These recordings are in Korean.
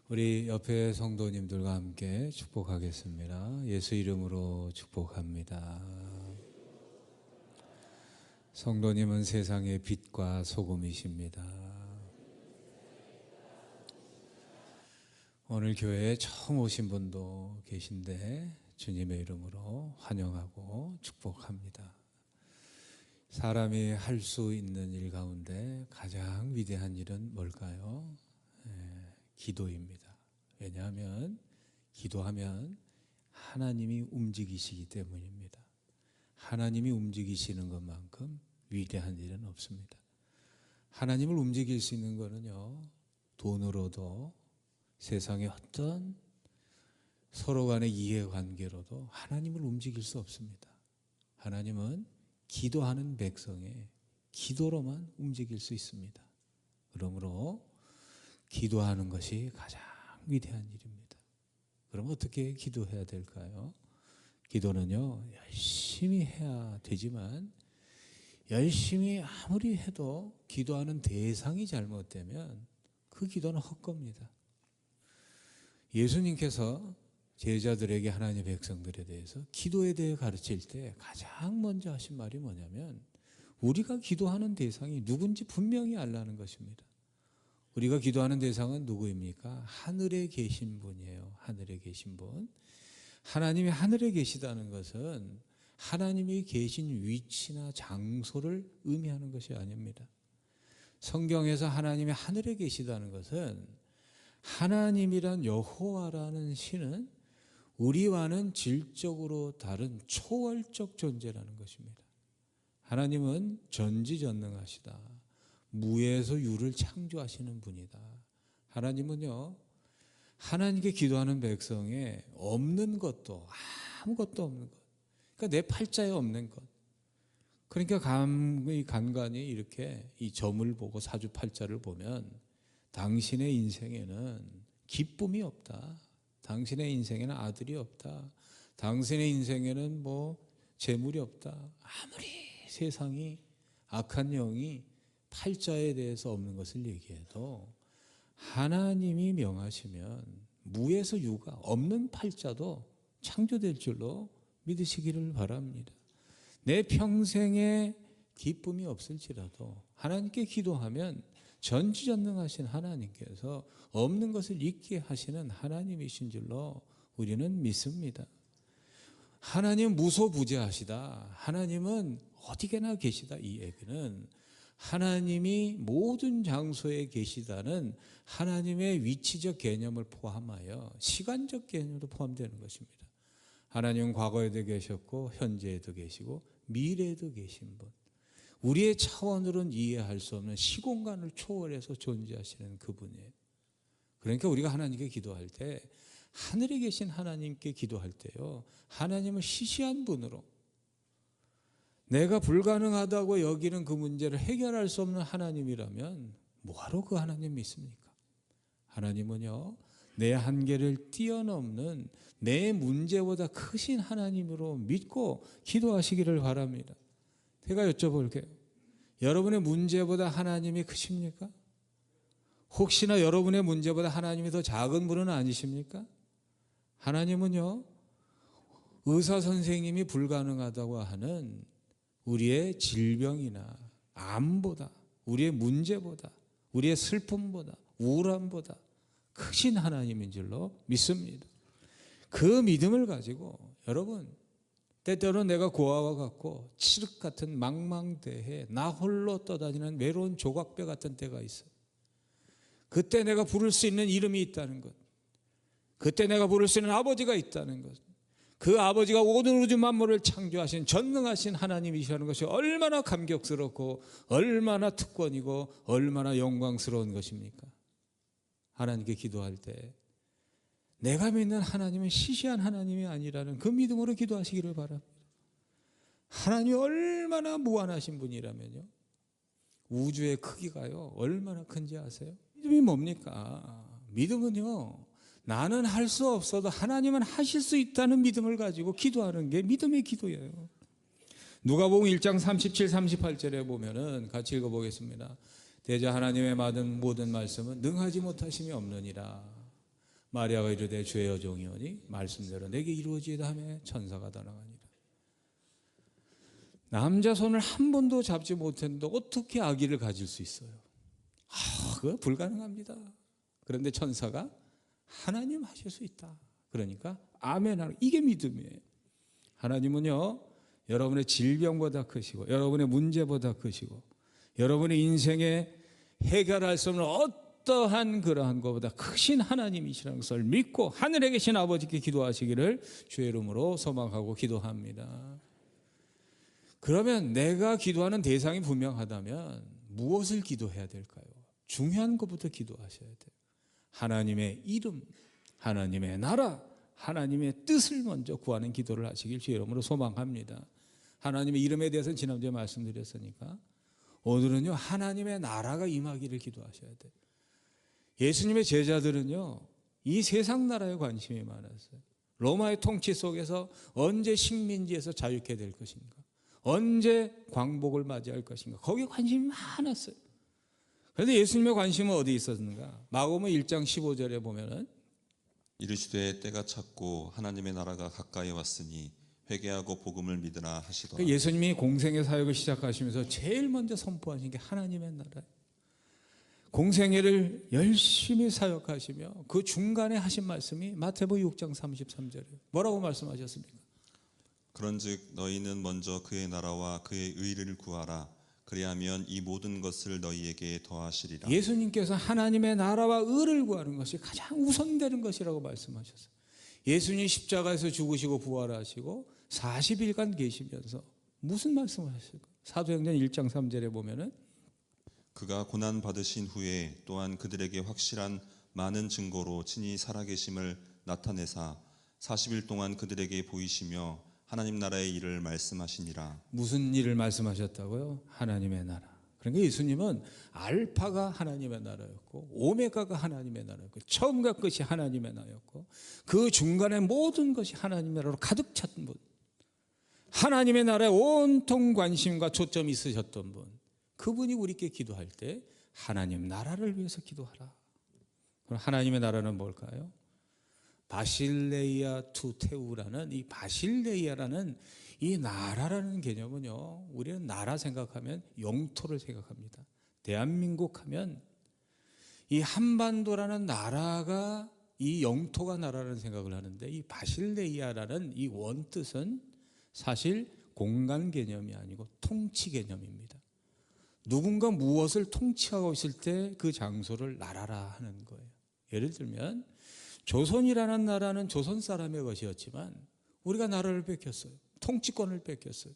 우리 옆에 성도님들과 함께 축복하겠습니다. 예수 이름으로 축복합니다. 성도님은 세상의 빛과 소금이십니다. 오늘 교회에 처음 오신 분도 계신데 주님의 이름으로 환영하고 축복합니다. 사람이 할 수 있는 일 가운데 가장 위대한 일은 뭘까요? 기도입니다. 왜냐하면 기도하면 하나님이 움직이시기 때문입니다. 하나님이 움직이시는 것만큼 위대한 일은 없습니다. 하나님을 움직일 수 있는 것은요, 돈으로도 세상의 어떤 서로 간의 이해관계로도 하나님을 움직일 수 없습니다. 하나님은 기도하는 백성의 기도로만 움직일 수 있습니다. 그러므로 기도하는 것이 가장 위대한 일입니다. 그럼 어떻게 기도해야 될까요? 기도는요, 열심히 해야 되지만 열심히 아무리 해도 기도하는 대상이 잘못되면 그 기도는 헛겁니다. 예수님께서 제자들에게 하나님의 백성들에 대해서 기도에 대해 가르칠 때 가장 먼저 하신 말이 뭐냐면 우리가 기도하는 대상이 누군지 분명히 알라는 것입니다. 우리가 기도하는 대상은 누구입니까? 하늘에 계신 분이에요. 하늘에 계신 분. 하나님이 하늘에 계시다는 것은 하나님이 계신 위치나 장소를 의미하는 것이 아닙니다. 성경에서 하나님이 하늘에 계시다는 것은 하나님이란 여호와라는 신은 우리와는 질적으로 다른 초월적 존재라는 것입니다. 하나님은 전지전능하시다. 무에서 유를 창조하시는 분이다. 하나님은요, 하나님께 기도하는 백성에 없는 것도 아무것도 없는 것, 그러니까 내 팔자에 없는 것, 그러니까 간간히 이렇게 이 점을 보고 사주팔자를 보면 당신의 인생에는 기쁨이 없다, 당신의 인생에는 아들이 없다, 당신의 인생에는 뭐 재물이 없다. 아무리 세상이 악한 영이 팔자에 대해서 없는 것을 얘기해도 하나님이 명하시면 무에서 유가 없는 팔자도 창조될 줄로 믿으시기를 바랍니다. 내 평생에 기쁨이 없을지라도 하나님께 기도하면 전지전능하신 하나님께서 없는 것을 있게 하시는 하나님이신 줄로 우리는 믿습니다. 하나님 무소부재하시다. 하나님은 어디게나 계시다. 이 얘기는 하나님이 모든 장소에 계시다는 하나님의 위치적 개념을 포함하여 시간적 개념도 포함되는 것입니다. 하나님은 과거에도 계셨고 현재에도 계시고 미래에도 계신 분, 우리의 차원으로는 이해할 수 없는 시공간을 초월해서 존재하시는 그분이에요. 그러니까 우리가 하나님께 기도할 때 하늘에 계신 하나님께 기도할 때요, 하나님은 시시한 분으로 내가 불가능하다고 여기는 그 문제를 해결할 수 없는 하나님이라면 뭐하러 그 하나님 믿습니까? 하나님은요, 내 한계를 뛰어넘는 내 문제보다 크신 하나님으로 믿고 기도하시기를 바랍니다. 제가 여쭤볼게요. 여러분의 문제보다 하나님이 크십니까? 혹시나 여러분의 문제보다 하나님이 더 작은 분은 아니십니까? 하나님은요, 의사 선생님이 불가능하다고 하는 우리의 질병이나 암보다, 우리의 문제보다, 우리의 슬픔보다, 우울함보다 크신 하나님인 줄로 믿습니다. 그 믿음을 가지고 여러분, 때때로는 내가 고아와 같고 칠흑 같은 망망대해 나 홀로 떠다니는 외로운 조각배 같은 때가 있어요. 그때 내가 부를 수 있는 이름이 있다는 것, 그때 내가 부를 수 있는 아버지가 있다는 것, 그 아버지가 모든 우주 만물을 창조하신 전능하신 하나님이시라는 것이 얼마나 감격스럽고 얼마나 특권이고 얼마나 영광스러운 것입니까? 하나님께 기도할 때 내가 믿는 하나님은 시시한 하나님이 아니라는 그 믿음으로 기도하시기를 바랍니다. 하나님이 얼마나 무한하신 분이라면요, 우주의 크기가요 얼마나 큰지 아세요? 믿음이 뭡니까? 믿음은요, 나는 할 수 없어도 하나님은 하실 수 있다는 믿음을 가지고 기도하는 게 믿음의 기도예요. 누가복음 1장 37, 38절에 보면은 같이 읽어보겠습니다. 대저 하나님의 모든 말씀은 능하지 못하심이 없느니라. 마리아가 이르되 주의 여종이오니 말씀대로 내게 이루어지이다 하며 천사가 떠나가니라. 남자 손을 한 번도 잡지 못했는데 어떻게 아기를 가질 수 있어요? 그거 불가능합니다. 그런데 천사가 하나님 하실 수 있다. 그러니까 아멘 하는, 이게 믿음이에요. 하나님은요, 여러분의 질병보다 크시고 여러분의 문제보다 크시고 여러분의 인생에 해결할 수 없는 어떠한 그러한 것보다 크신 하나님이시라는 것을 믿고 하늘에 계신 아버지께 기도하시기를 주의 이름으로 소망하고 기도합니다. 그러면 내가 기도하는 대상이 분명하다면 무엇을 기도해야 될까요? 중요한 것부터 기도하셔야 돼요. 하나님의 이름, 하나님의 나라, 하나님의 뜻을 먼저 구하는 기도를 하시길 주의 이름으로 소망합니다. 하나님의 이름에 대해서는 지난주에 말씀드렸으니까 오늘은요, 하나님의 나라가 임하기를 기도하셔야 돼요. 예수님의 제자들은요, 이 세상 나라에 관심이 많았어요. 로마의 통치 속에서 언제 식민지에서 자유케 될 것인가, 언제 광복을 맞이할 것인가, 거기에 관심이 많았어요. 그런데 예수님의 관심은 어디 있었는가? 마가복음 1장 15절에 보면은 이르시되 때가 찼고 하나님의 나라가 가까이 왔으니 회개하고 복음을 믿으라 하시더라. 예수님이 공생의 사역을 시작하시면서 제일 먼저 선포하신 게 하나님의 나라예요. 공생애를 열심히 사역하시며 그 중간에 하신 말씀이 마태복음 6장 33절이에요. 뭐라고 말씀하셨습니까? 그런즉 너희는 먼저 그의 나라와 그의 의를 구하라. 그리하면 이 모든 것을 너희에게 더하시리라. 예수님께서 하나님의 나라와 의를 구하는 것이 가장 우선되는 것이라고 말씀하셨어요. 예수님 십자가에서 죽으시고 부활하시고 40일간 계시면서 무슨 말씀을 하실까요? 사도행전 1장 3절에 보면은 그가 고난 받으신 후에 또한 그들에게 확실한 많은 증거로 친히 살아계심을 나타내사 40일 동안 그들에게 보이시며 하나님 나라의 일을 말씀하시니라. 무슨 일을 말씀하셨다고요? 하나님의 나라. 그러니까 예수님은 알파가 하나님의 나라였고 오메가가 하나님의 나라였고 처음과 끝이 하나님의 나라였고 그 중간에 모든 것이 하나님의 나라로 가득 찼던 분, 하나님의 나라에 온통 관심과 초점이 있으셨던 분, 그분이 우리께 기도할 때 하나님 나라를 위해서 기도하라. 그럼 하나님의 나라는 뭘까요? 바실레이아 투 테우라는 이 바실레이아라는 이 나라라는 개념은요, 우리는 나라 생각하면 영토를 생각합니다. 대한민국 하면 이 한반도라는 나라가 이 영토가 나라라는 생각을 하는데 이 바실레이아라는 이 원뜻은 사실 공간 개념이 아니고 통치 개념입니다. 누군가 무엇을 통치하고 있을 때 그 장소를 나라라 하는 거예요. 예를 들면 조선이라는 나라는 조선 사람의 것이었지만 우리가 나라를 뺏겼어요. 통치권을 뺏겼어요.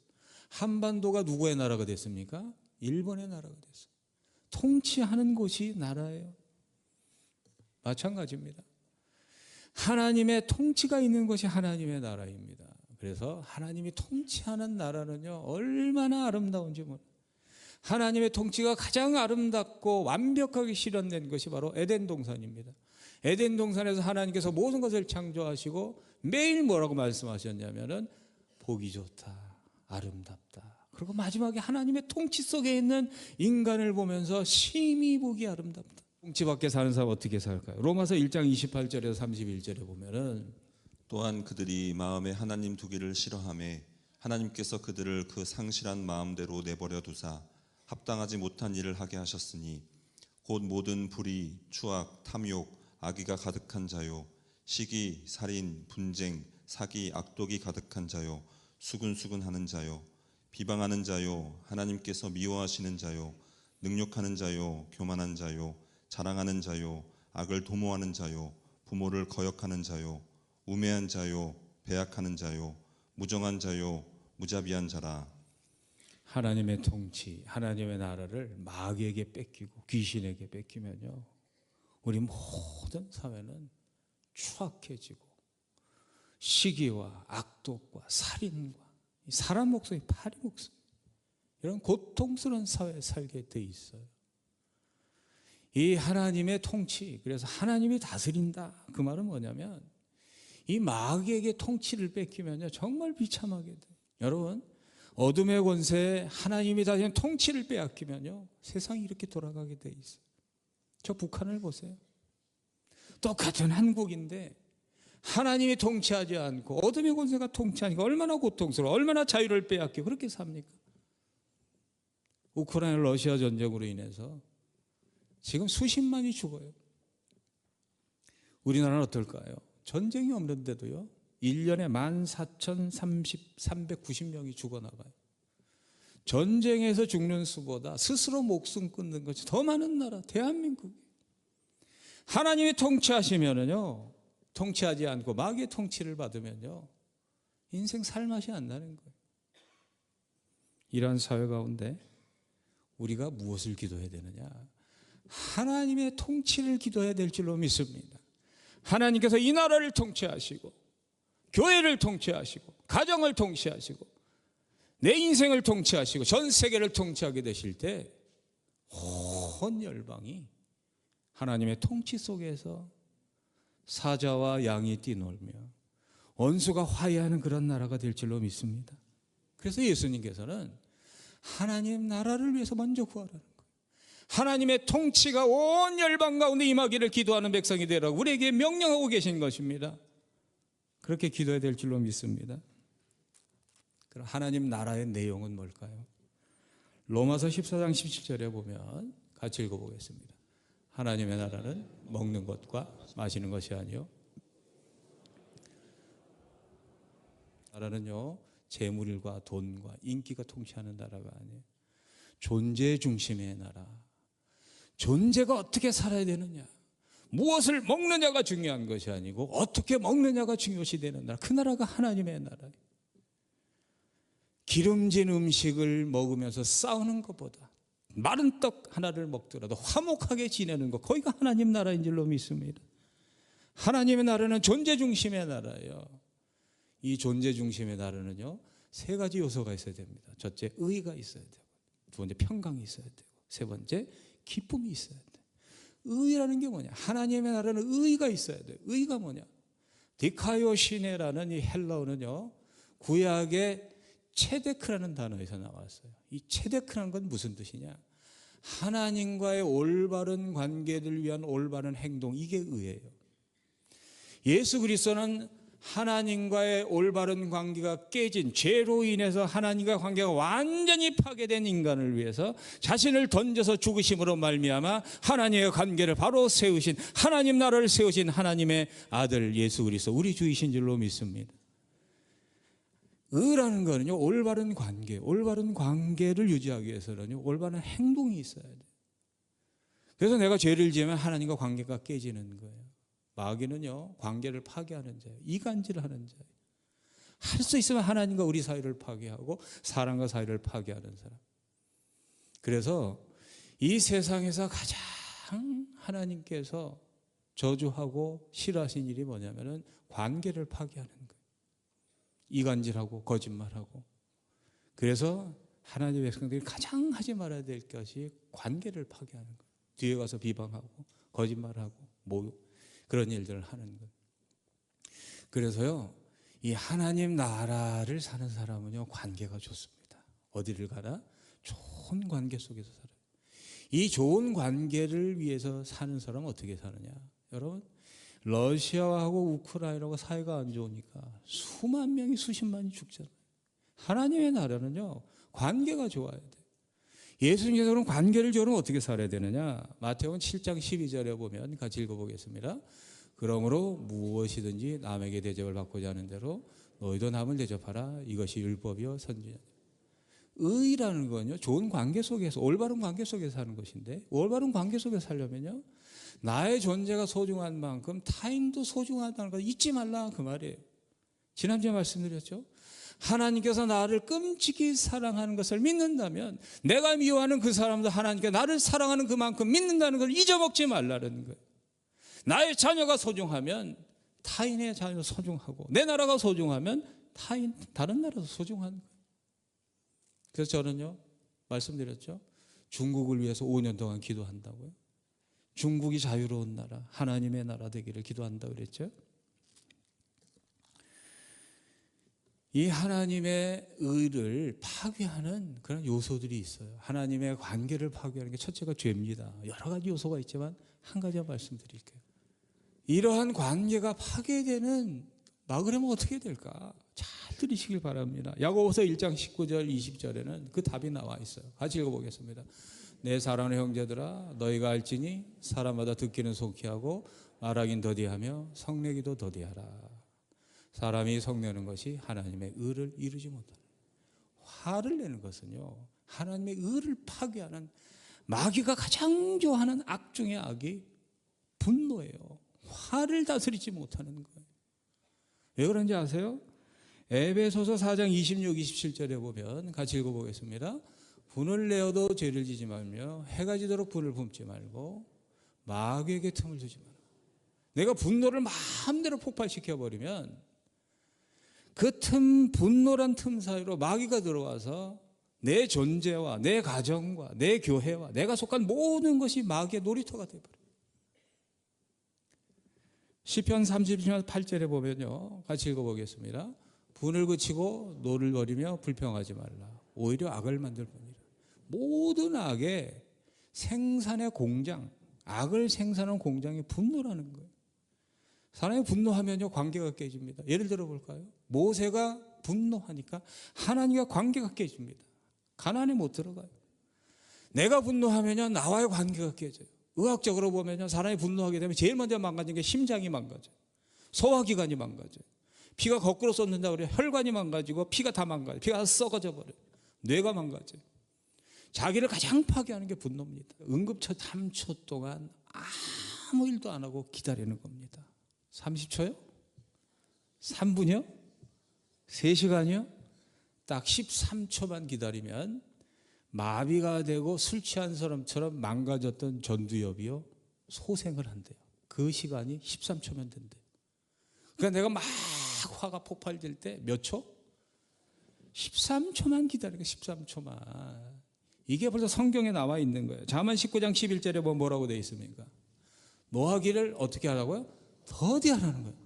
한반도가 누구의 나라가 됐습니까? 일본의 나라가 됐어요. 통치하는 곳이 나라예요. 마찬가지입니다. 하나님의 통치가 있는 것이 하나님의 나라입니다. 그래서 하나님이 통치하는 나라는요, 얼마나 아름다운지 몰라요. 하나님의 통치가 가장 아름답고 완벽하게 실현된 것이 바로 에덴 동산입니다. 에덴 동산에서 하나님께서 모든 것을 창조하시고 매일 뭐라고 말씀하셨냐면은 보기 좋다, 아름답다. 그리고 마지막에 하나님의 통치 속에 있는 인간을 보면서 심히 보기 아름답다. 통치 밖에 사는 사람 어떻게 살까요? 로마서 1장 28절에서 31절에 보면은 또한 그들이 마음에 하나님 두기를 싫어하매 하나님께서 그들을 그 상실한 마음대로 내버려 두사 합당하지 못한 일을 하게 하셨으니 곧 모든 불의, 추악, 탐욕, 악의가 가득한 자요, 시기, 살인, 분쟁, 사기, 악독이 가득한 자요, 수근수근하는 자요, 비방하는 자요, 하나님께서 미워하시는 자요, 능욕하는 자요, 교만한 자요, 자랑하는 자요, 악을 도모하는 자요, 부모를 거역하는 자요, 우매한 자요, 배약하는 자요, 무정한 자요, 무자비한 자라. 하나님의 통치, 하나님의 나라를 마귀에게 뺏기고 귀신에게 뺏기면요, 우리 모든 사회는 추악해지고 시기와 악독과 살인과 사람 목숨이 파리 목숨, 이런 고통스러운 사회에 살게 돼 있어요. 이 하나님의 통치, 그래서 하나님이 다스린다, 그 말은 뭐냐면 이 마귀에게 통치를 뺏기면요 정말 비참하게 돼요. 여러분, 어둠의 권세에 하나님이 다스리는 통치를 빼앗기면요 세상이 이렇게 돌아가게 돼 있어요. 저 북한을 보세요. 똑같은 한국인데 하나님이 통치하지 않고 어둠의 권세가 통치하니까 얼마나 고통스러워, 얼마나 자유를 빼앗겨 그렇게 삽니까? 우크라이나 러시아 전쟁으로 인해서 지금 수십만이 죽어요. 우리나라는 어떨까요? 전쟁이 없는데도요 1년에 14,390명이 죽어나가요. 전쟁에서 죽는 수보다 스스로 목숨 끊는 것이 더 많은 나라 대한민국이. 하나님이 통치하시면은요, 통치하지 않고 마귀의 통치를 받으면요 인생 살맛이 안 나는 거예요. 이러한 사회 가운데 우리가 무엇을 기도해야 되느냐? 하나님의 통치를 기도해야 될 줄로 믿습니다. 하나님께서 이 나라를 통치하시고 교회를 통치하시고 가정을 통치하시고 내 인생을 통치하시고 전 세계를 통치하게 되실 때 온 열방이 하나님의 통치 속에서 사자와 양이 뛰놀며 원수가 화해하는 그런 나라가 될 줄로 믿습니다. 그래서 예수님께서는 하나님 나라를 위해서 먼저 구하라는 거예요. 하나님의 통치가 온 열방 가운데 임하기를 기도하는 백성이 되라고 우리에게 명령하고 계신 것입니다. 그렇게 기도해야 될 줄로 믿습니다. 그럼 하나님 나라의 내용은 뭘까요? 로마서 14장 17절에 보면 같이 읽어보겠습니다. 하나님의 나라는 먹는 것과 마시는 것이 아니요 나라는요 재물과 돈과 인기가 통치하는 나라가 아니에요. 존재 중심의 나라. 존재가 어떻게 살아야 되느냐, 무엇을 먹느냐가 중요한 것이 아니고 어떻게 먹느냐가 중요시 되는 나라. 그 나라가 하나님의 나라예요. 기름진 음식을 먹으면서 싸우는 것보다 마른 떡 하나를 먹더라도 화목하게 지내는 것, 거기가 하나님 나라인 줄로 믿습니다. 하나님의 나라는 존재 중심의 나라예요. 이 존재 중심의 나라는요 세 가지 요소가 있어야 됩니다. 첫째, 의가 있어야 되고, 두 번째, 평강이 있어야 되고, 세 번째, 기쁨이 있어야 돼요. 의라는 게 뭐냐? 하나님의 나라는 의가 있어야 돼요. 의가 뭐냐? 디카요시네라는 이 헬라어는요 구약의 체데크라는 단어에서 나왔어요. 이 체데크라는 건 무슨 뜻이냐? 하나님과의 올바른 관계를 위한 올바른 행동, 이게 의예요. 예수 그리스도는 하나님과의 올바른 관계가 깨진 죄로 인해서 하나님과 관계가 완전히 파괴된 인간을 위해서 자신을 던져서 죽으심으로 말미암아 하나님의 관계를 바로 세우신, 하나님 나라를 세우신 하나님의 아들 예수 그리스도 우리 주이신 줄로 믿습니다. 의라는 거는요 올바른 관계, 올바른 관계를 유지하기 위해서는요 올바른 행동이 있어야 돼요. 그래서 내가 죄를 지으면 하나님과 관계가 깨지는 거예요. 마귀는요 관계를 파괴하는 자예요. 이간질을 하는 자예요. 할 수 있으면 하나님과 우리 사이를 파괴하고 사람과 사이를 파괴하는 사람. 그래서 이 세상에서 가장 하나님께서 저주하고 싫어하신 일이 뭐냐면은 관계를 파괴하는 거예요. 이간질하고 거짓말하고. 그래서 하나님의 백성들이 가장 하지 말아야 될 것이 관계를 파괴하는 거예요. 뒤에 가서 비방하고 거짓말하고 모욕, 그런 일들을 하는 거예요. 그래서요 이 하나님 나라를 사는 사람은요 관계가 좋습니다. 어디를 가나 좋은 관계 속에서 살아요. 이 좋은 관계를 위해서 사는 사람은 어떻게 사느냐? 여러분, 러시아하고 우크라이나하고 사이가 안 좋으니까 수만 명이 수십만이 죽잖아요. 하나님의 나라는요 관계가 좋아야 돼요. 예수님께서 그럼 관계를 좋으면 어떻게 살아야 되느냐? 마태복음 7장 12절에 보면 같이 읽어보겠습니다. 그러므로 무엇이든지 남에게 대접을 받고자 하는 대로 너희도 남을 대접하라. 이것이 율법이요 선지자. 의라는 건요 좋은 관계 속에서, 올바른 관계 속에서 사는 것인데, 올바른 관계 속에서 살려면요 나의 존재가 소중한 만큼 타인도 소중하다는 걸 잊지 말라 그 말이에요. 지난주에 말씀드렸죠. 하나님께서 나를 끔찍이 사랑하는 것을 믿는다면 내가 미워하는 그 사람도 하나님께서 나를 사랑하는 그만큼 믿는다는 걸 잊어먹지 말라는 거예요. 나의 자녀가 소중하면 타인의 자녀도 소중하고, 내 나라가 소중하면 다른 나라도 소중한 거예요. 그래서 저는요 말씀드렸죠. 중국을 위해서 5년 동안 기도한다고요. 중국이 자유로운 나라, 하나님의 나라 되기를 기도한다고 그랬죠. 이 하나님의 의를 파괴하는 그런 요소들이 있어요. 하나님의 관계를 파괴하는 게 첫째가 죄입니다. 여러 가지 요소가 있지만 한 가지만 말씀드릴게요. 이러한 관계가 파괴되는 막으려면 어떻게 될까? 잘 들으시길 바랍니다. 야고보서 1장 19절 20절에는 그 답이 나와 있어요. 같이 읽어보겠습니다. 내 사랑하는 형제들아 너희가 알지니 사람마다 듣기는 속히 하고 말하긴 더디하며 성내기도 더디하라. 사람이 성내는 것이 하나님의 의를 이루지 못하는, 화를 내는 것은요 하나님의 의를 파괴하는, 마귀가 가장 좋아하는 악 중의 악이 분노예요. 화를 다스리지 못하는 거예요. 왜 그런지 아세요? 에베소서 4장 26, 27절에 보면 같이 읽어보겠습니다. 분을 내어도 죄를 지지 말며 해가 지도록 분을 품지 말고 마귀에게 틈을 주지 마라. 내가 분노를 마음대로 폭발시켜버리면 그 틈, 분노란 틈 사이로 마귀가 들어와서 내 존재와 내 가정과 내 교회와 내가 속한 모든 것이 마귀의 놀이터가 되어버려요. 시편 30편 8절에 보면요 같이 읽어보겠습니다. 분을 그치고 노를 버리며 불평하지 말라. 오히려 악을 만들 뿐이라. 모든 악의 생산의 공장, 악을 생산하는 공장이 분노라는 거예요. 사람이 분노하면요 관계가 깨집니다. 예를 들어 볼까요? 모세가 분노하니까 하나님과 관계가 깨집니다. 가나안에 못 들어가요. 내가 분노하면요 나와의 관계가 깨져요. 의학적으로 보면요 사람이 분노하게 되면 제일 먼저 망가지는 게 심장이 망가져요. 소화기관이 망가져요. 피가 거꾸로 쏟는다고 그래요. 혈관이 망가지고 피가 다 망가져요. 피가 썩어져 버려요. 뇌가 망가져요. 자기를 가장 파괴하는 게 분노입니다. 응급처 3초 동안 아무 일도 안 하고 기다리는 겁니다. 30초요? 3분이요? 3시간이요? 딱 13초만 기다리면 마비가 되고 술 취한 사람처럼 망가졌던 전두엽이요 소생을 한대요. 그 시간이 13초면 된대요. 그러니까 내가 막 화가 폭발될 때 몇 초? 13초만 기다리니까 13초만. 이게 벌써 성경에 나와 있는 거예요. 잠언 19장 11절에 보면 뭐라고 되어 있습니까? 노하기를 어떻게 하라고요? 더디하라는 거예요.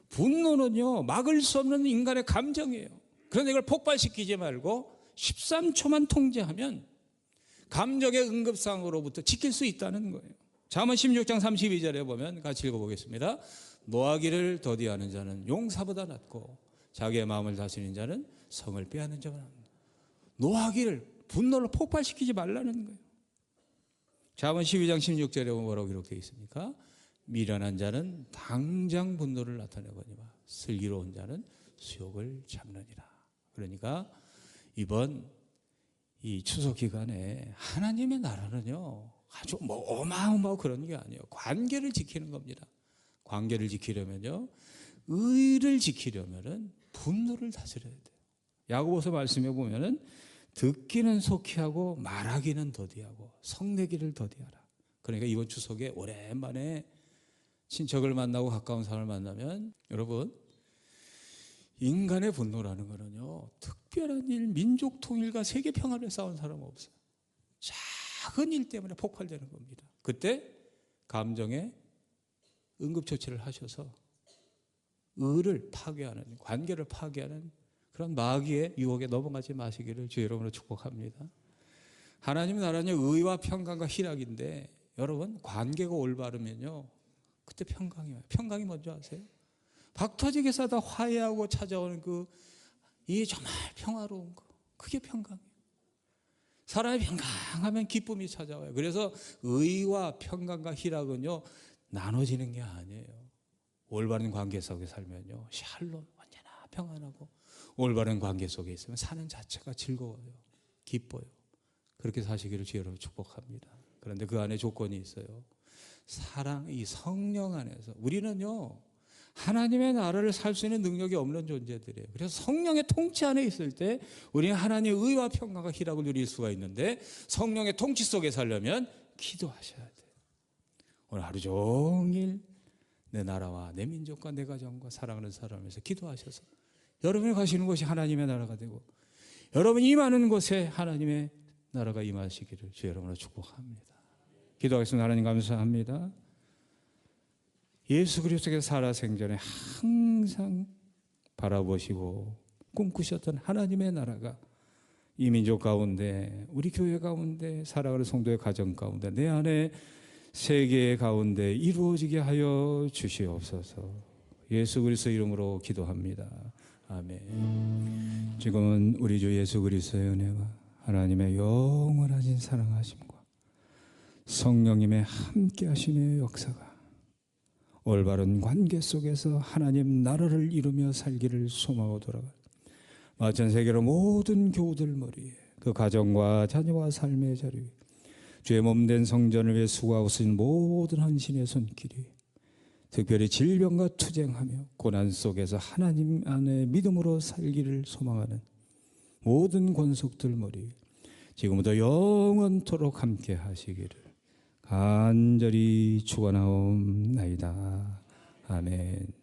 분노는요 막을 수 없는 인간의 감정이에요. 그런데 이걸 폭발시키지 말고 13초만 통제하면 감정의 응급상으로부터 지킬 수 있다는 거예요. 잠언 16장 32절에 보면 같이 읽어보겠습니다. 노하기를 더디하는 자는 용사보다 낫고 자기의 마음을 다스리는 자는 성을 빼앗는 자보다 낫다. 노하기를, 분노를 폭발시키지 말라는 거예요. 잠언 12장 16절에 보면 뭐라고 기록되어 있습니까? 미련한 자는 당장 분노를 나타내거니와 슬기로운 자는 수욕을 참느니라. 그러니까 이번 이 추석 기간에 하나님의 나라는요 아주 뭐 어마어마하고 그런 게 아니에요. 관계를 지키는 겁니다. 관계를 지키려면요 의를 지키려면은 분노를 다스려야 돼요. 야고보서 말씀에 보면은 듣기는 속히 하고 말하기는 더디하고 성내기를 더디하라. 그러니까 이번 추석에 오랜만에 친척을 만나고 가까운 사람을 만나면 여러분 인간의 분노라는 거는요 특별한 일, 민족 통일과 세계 평화를 싸운 사람은 없어요. 작은 일 때문에 폭발되는 겁니다. 그때 감정에 응급처치를 하셔서 의를 파괴하는, 관계를 파괴하는 그런 마귀의 유혹에 넘어가지 마시기를 주의 이름으로 축복합니다. 하나님 나라는 의와 평강과 희락인데 여러분 관계가 올바르면요 그때 평강이 와요. 평강이 뭔지 아세요? 박 터지게 싸다 화해하고 찾아오는 이 정말 평화로운 거, 그게 평강이에요. 사람이 평강하면 기쁨이 찾아와요. 그래서 의와 평강과 희락은요 나눠지는 게 아니에요. 올바른 관계 속에 살면요 샬롬, 언제나 평안하고 올바른 관계 속에 있으면 사는 자체가 즐거워요. 기뻐요. 그렇게 사시기를 주의 이름으로 축복합니다. 그런데 그 안에 조건이 있어요. 사랑, 이 성령 안에서 우리는요 하나님의 나라를 살 수 있는 능력이 없는 존재들이에요. 그래서 성령의 통치 안에 있을 때 우리는 하나님의 의와 평강과 희락을 누릴 수가 있는데 성령의 통치 속에 살려면 기도하셔야 돼요. 오늘 하루 종일 내 나라와 내 민족과 내 가정과 사랑하는 사람에서 기도하셔서 여러분이 가시는 곳이 하나님의 나라가 되고 여러분이 임하는 곳에 하나님의 나라가 임하시기를 주의 이름으로 축복합니다. 기도하겠습니다. 하나님 감사합니다. 예수 그리스도께서 살아생전에 항상 바라보시고 꿈꾸셨던 하나님의 나라가 이 민족 가운데 우리 교회 가운데 살아가는 성도의 가정 가운데 내 안에 세계 가운데 이루어지게 하여 주시옵소서. 예수 그리스도 이름으로 기도합니다. 아멘. 지금은 우리 주 예수 그리스도의 은혜와 하나님의 영원하신 사랑하심과 성령님의 함께하심의 역사가 올바른 관계 속에서 하나님 나라를 이루며 살기를 소망하고 돌아가 마천 세계로 모든 교우들 머리에 그 가정과 자녀와 삶의 자리 위에 주의 몸된 성전을 위해 수고하고 쓰신 모든 헌신의 손길이 특별히 질병과 투쟁하며 고난 속에서 하나님 안에 믿음으로 살기를 소망하는 모든 권속들 머리에 지금부터 영원토록 함께 하시기를 간절히 축원하옵나이다. 아멘.